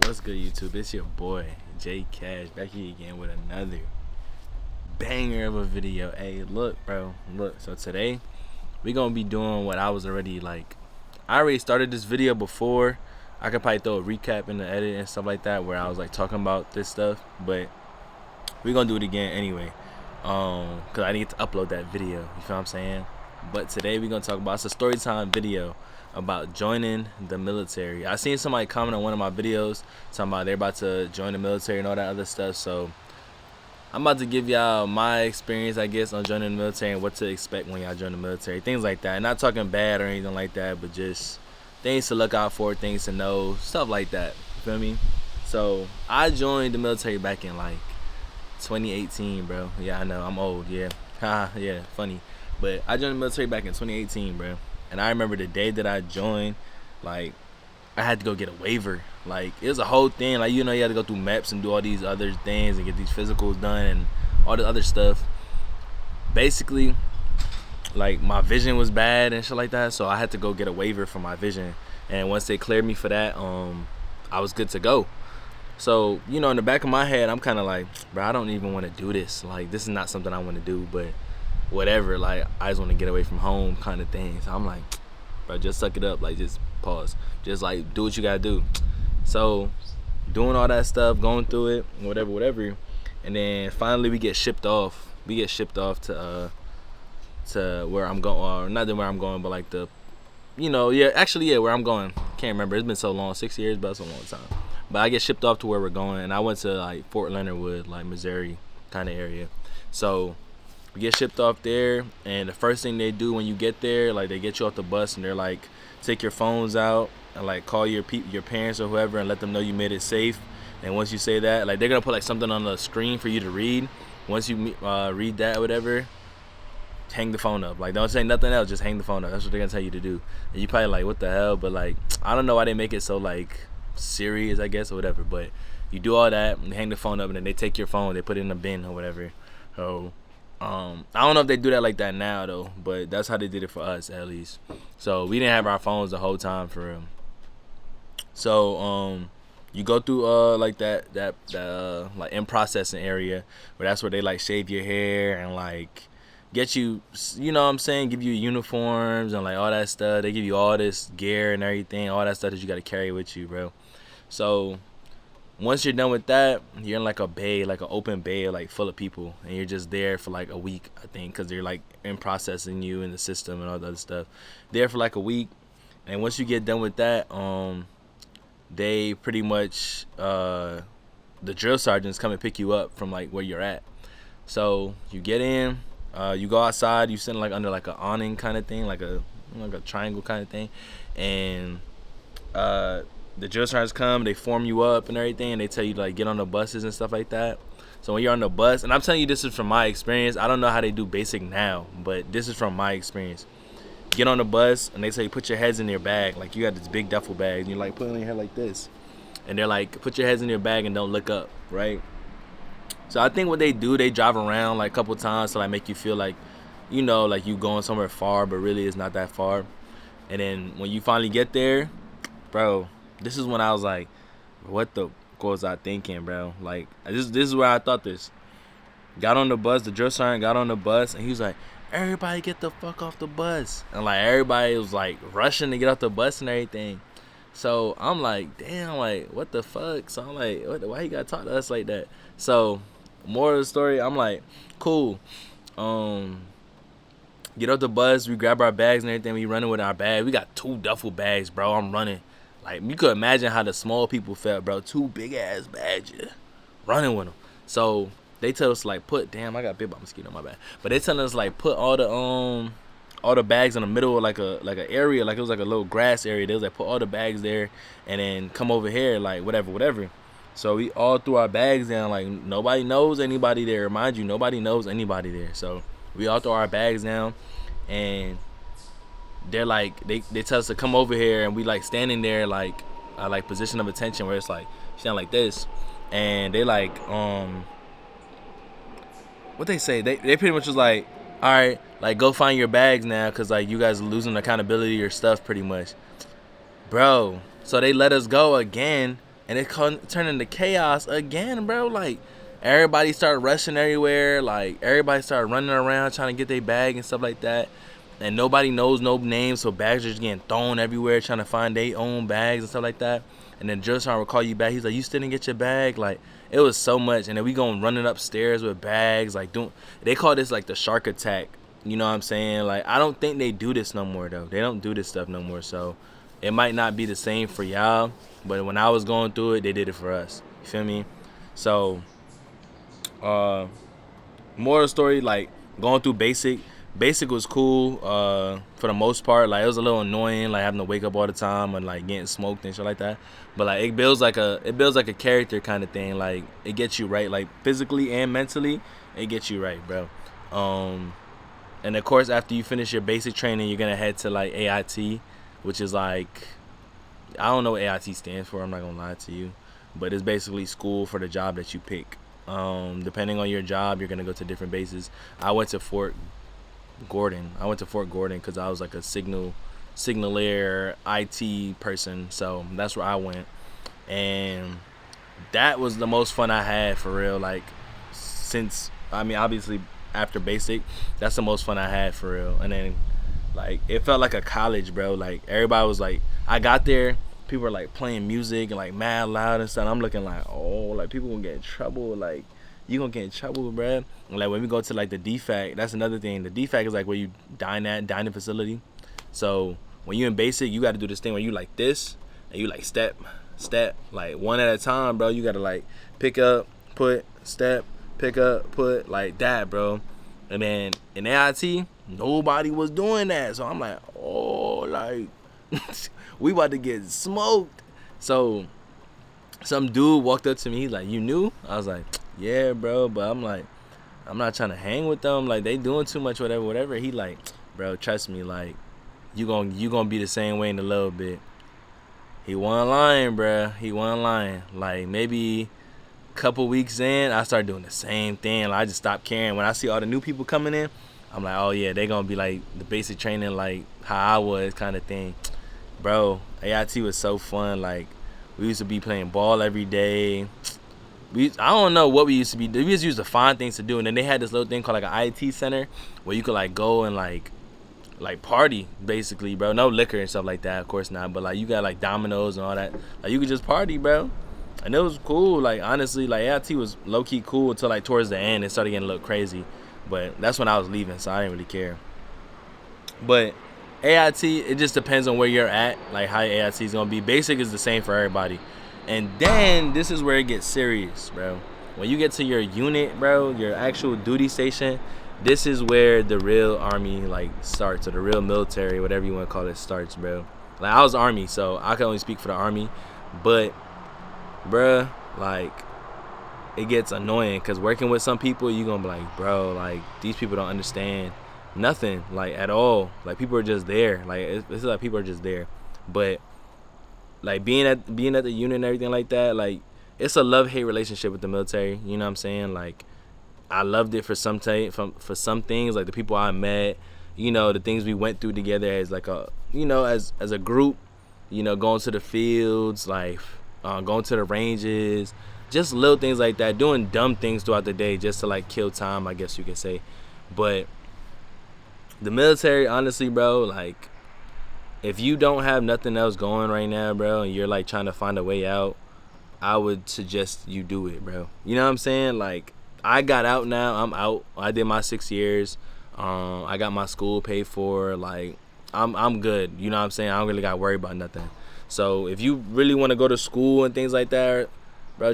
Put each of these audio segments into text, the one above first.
What's good, YouTube? It's your boy, J Cash, back here again with another banger of a video. Hey, look, bro, look. So today, we gonna be doing what I was already like. I already started this video before. I could probably throw a recap in the edit and stuff like that, where I was like talking about this stuff, but we gonna do it again anyway. Cause I need to upload that video. You feel what I'm saying? But today we gonna talk about it's a story time video about joining the military. I seen somebody comment on one of my videos talking about they're about to join the military and all that other stuff. So I'm about to give y'all my experience, I guess, on joining the military and what to expect when y'all join the military. Things like that. Not talking bad or anything like that, but just things to look out for, things to know, stuff like that. You feel me? So I joined the military back in like 2018, bro. Yeah, I know, I'm old, yeah. Haha, yeah, funny. But I joined the military back in 2018, bro. And I remember the day that I joined, like, I had to go get a waiver. Like, it was a whole thing. Like, you know, you had to go through MEPS and do all these other things and get these physicals done and all the other stuff. Basically, like, my vision was bad and shit like that, so I had to go get a waiver for my vision. And once they cleared me for that, I was good to go. So, you know, in the back of my head, I'm kind of like, bro, I don't even want to do this. Like, this is not something I want to do, but whatever. Like, I just want to get away from home kind of thing. So I'm like, bro, just suck it up. Like, just pause. Just, like, do what you got to do. So, doing all that stuff, going through it, whatever. And then finally we get shipped off. We get shipped off to where I'm going. Or not where I'm going, but like the, you know, yeah, actually, yeah, where I'm going. Can't remember. It's been so long. 6 years, but it's a long time. But I get shipped off to where we're going, and I went to like Fort Leonard Wood, like Missouri kind of area. So we get shipped off there, and the first thing they do when you get there, like they get you off the bus, and they're like, take your phones out and like call your parents or whoever, and let them know you made it safe. And once you say that, like they're gonna put like something on the screen for you to read. Once you read that or whatever, hang the phone up. Like, don't say nothing else, just hang the phone up. That's what they're gonna tell you to do. And you probably like, what the hell? But like, I don't know why they make it so like serious, I guess, or whatever. But you do all that, and hang the phone up, and then they take your phone, they put it in a bin or whatever. So I don't know if they do that like that now though, but that's how they did it for us at least. So we didn't have our phones the whole time for real. So you go through like that like in processing area, where that's where they like shave your hair and like get you, you know what I'm saying, give you uniforms and like all that stuff. They give you all this gear and everything, all that stuff that you got to carry with you, bro. So once you're done with that, you're in like a bay, like an open bay, like full of people, and you're just there for like a week, I think, because they're like in processing you in the system and all the other stuff. There for like a week, and once you get done with that, they pretty much the drill sergeants come and pick you up from like where you're at. So you get in, you go outside, you sit like under like an awning kind of thing, like a triangle kind of thing, and the drill sergeants come, they form you up and everything, and they tell you to like get on the buses and stuff like that. So when you're on the bus, and I'm telling you this is from my experience, I don't know how they do basic now, but this is from my experience. Get on the bus, and they say put your heads in your bag, like you got this big duffel bag, and you're like putting on your head like this, and they're like put your heads in your bag and don't look up, right? So I think what they do, they drive around like a couple times to like make you feel like, you know, like you going somewhere far, but really it's not that far. And then when you finally get there, bro, this is when I was like, what the was I thinking, bro? Like, this is where I thought this. Got on the bus, the drill sergeant got on the bus, and he was like, everybody get the fuck off the bus. And like everybody was like rushing to get off the bus and everything. So I'm like, damn, like what the fuck? So I'm like, why you gotta talk to us like that? So more of the story, I'm like, cool. Get off the bus, we grab our bags and everything, we running with our bag. We got 2 duffel bags, bro. I'm running. Like, you could imagine how the small people felt, bro. 2 big ass bags, yeah. Running with them. So they tell us like damn, I got bit by a mosquito, my bad. But they tell us like put all the bags in the middle of like a area, like it was like a little grass area. They was like put all the bags there, and then come over here, like whatever. So we all threw our bags down, like nobody knows anybody there. Mind you, nobody knows anybody there. So we all throw our bags down, and they're like they tell us to come over here, and we like standing there like position of attention where it's like stand like this, and they like what they say, they pretty much was like, all right, like go find your bags now, cause like you guys are losing accountability of your stuff pretty much, bro. So they let us go again, and it turned into chaos again, bro. Like everybody started rushing everywhere. Like everybody started running around trying to get their bag and stuff like that. And nobody knows no names, so bags are just getting thrown everywhere, trying to find their own bags and stuff like that. And then drill sergeant will call you back. He's like, "You still didn't get your bag?" Like it was so much. And then we going running upstairs with bags, like doing. They call this like the shark attack. You know what I'm saying? Like I don't think they do this no more though. They don't do this stuff no more. So it might not be the same for y'all, but when I was going through it, they did it for us. You feel me? So, more of the story, like going through basic. Basic was cool for the most part. Like it was a little annoying, like having to wake up all the time and like getting smoked and shit like that. But like it builds like a character kind of thing. Like it gets you right, like physically and mentally. It gets you right, bro. And of course, after you finish your basic training, you're gonna head to like AIT, which is like I don't know what AIT stands for. I'm not gonna lie to you, but it's basically school for the job that you pick. Depending on your job, you're gonna go to different bases. I went to Fort Gordon because I was like a signaler IT person, so that's where I went, and that was the most fun I had for real. Like since obviously after basic, that's the most fun I had for real. And then like it felt like a college, bro. Like everybody was like, I got there, people were like playing music and like mad loud and stuff. I'm looking like, oh, like people gonna get in trouble, like you gonna get in trouble, bro. And like when we go to like the DFAC, that's another thing. The DFAC is like where you dining facility. So when you in basic, you got to do this thing where you like this and you like step, like one at a time, bro. You gotta like pick up, put, step, pick up, put, like that, bro. And then in AIT, nobody was doing that. So I'm like, oh, like we about to get smoked. So some dude walked up to me. He's like, "You knew?" I was like, "Yeah, bro," but I'm like, I'm not trying to hang with them. Like they doing too much, whatever. He like, "Bro, trust me. Like you gonna be the same way in a little bit." He wasn't lying, bro. He wasn't lying. Like maybe a couple weeks in, I started doing the same thing. Like I just stopped caring. When I see all the new people coming in, I'm like, oh yeah, they gonna be like the basic training, like how I was, kind of thing. Bro, AIT was so fun. Like we used to be playing ball every day. I don't know what we used to be. We just used to find things to do, and then they had this little thing called like an IT center where you could like go and like party basically, bro. No liquor and stuff like that, of course not. But like you got like dominoes and all that. Like you could just party, bro. And it was cool. Like honestly, like AIT was low key cool until like towards the end it started getting a little crazy. But that's when I was leaving, so I didn't really care. But AIT, it just depends on where you're at, like how AIT is gonna be. Basic is the same for everybody. And then this is where it gets serious, bro. When you get to your unit, bro, your actual duty station, this is where the real army like starts, or the real military, whatever you want to call it, starts, bro. Like I was army, so I can only speak for the army, but bruh, like it gets annoying because working with some people, you gonna be like, bro, like these people don't understand nothing, like at all. Like people are just there. Like it's like people are just there. But like being at the unit and everything like that, like it's a love-hate relationship with the military. You know what I'm saying? Like I loved it for some for some things, like the people I met, you know, the things we went through together as like a, you know, as a group, you know, going to the fields, like going to the ranges, just little things like that, doing dumb things throughout the day just to like kill time, I guess you could say. But the military, honestly, bro, like if you don't have nothing else going right now, bro, and you're like trying to find a way out, I would suggest you do it, bro. You know what I'm saying? Like I got out now. I'm out. I did my 6 years. I got my school paid for. Like I'm good. You know what I'm saying? I don't really got to worry about nothing. So if you really want to go to school and things like that, bro,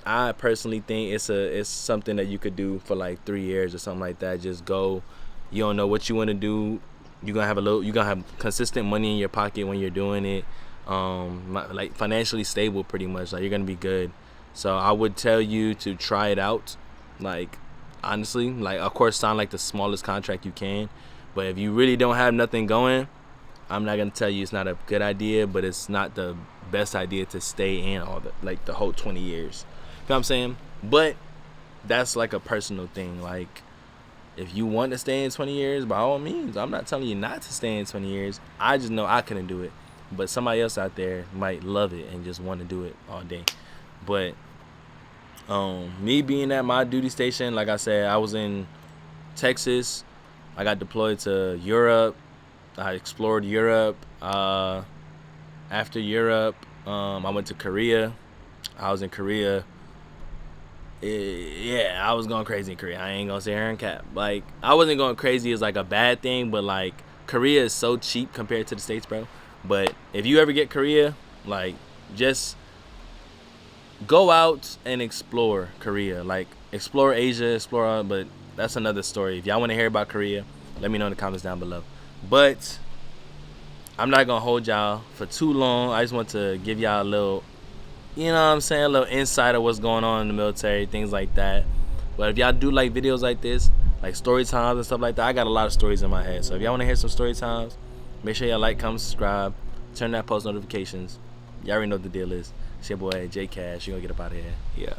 I personally think it's something that you could do for like 3 years or something like that. Just go. You don't know what you want to do. You're gonna have consistent money in your pocket when you're doing it. Like financially stable, pretty much. Like you're gonna be good. So I would tell you to try it out. Like honestly, like of course sign like the smallest contract you can. But if you really don't have nothing going, I'm not gonna tell you it's not a good idea, but it's not the best idea to stay in the whole 20 years. You know what I'm saying? But that's like a personal thing. Like if you want to stay in 20 years, by all means, I'm not telling you not to stay in 20 years. I just know I couldn't do it. but somebody else out there might love it and just want to do it all day. But me being at my duty station, like I said, I was in Texas. I got deployed to Europe. I explored Europe. After Europe, I went to Korea. I was in Korea. Yeah, I was going crazy in Korea. I ain't gonna sit here and cap. Like, I wasn't going crazy as like a bad thing, but like Korea is so cheap compared to the States, bro. But if you ever get Korea, like, just go out and explore Korea. Like, explore Asia, explore, but that's another story. If y'all want to hear about Korea, let me know in the comments down below. But I'm not gonna hold y'all for too long. I just want to give y'all a little, you know what I'm saying, a little insight of what's going on in the military, things like that. But if y'all do like videos like this, like story times and stuff like that, I got a lot of stories in my head. So if y'all want to hear some story times, make sure y'all like, comment, subscribe, turn that post notifications. Y'all already know what the deal is. It's your boy J Cash. You gonna get up out of here. Yeah.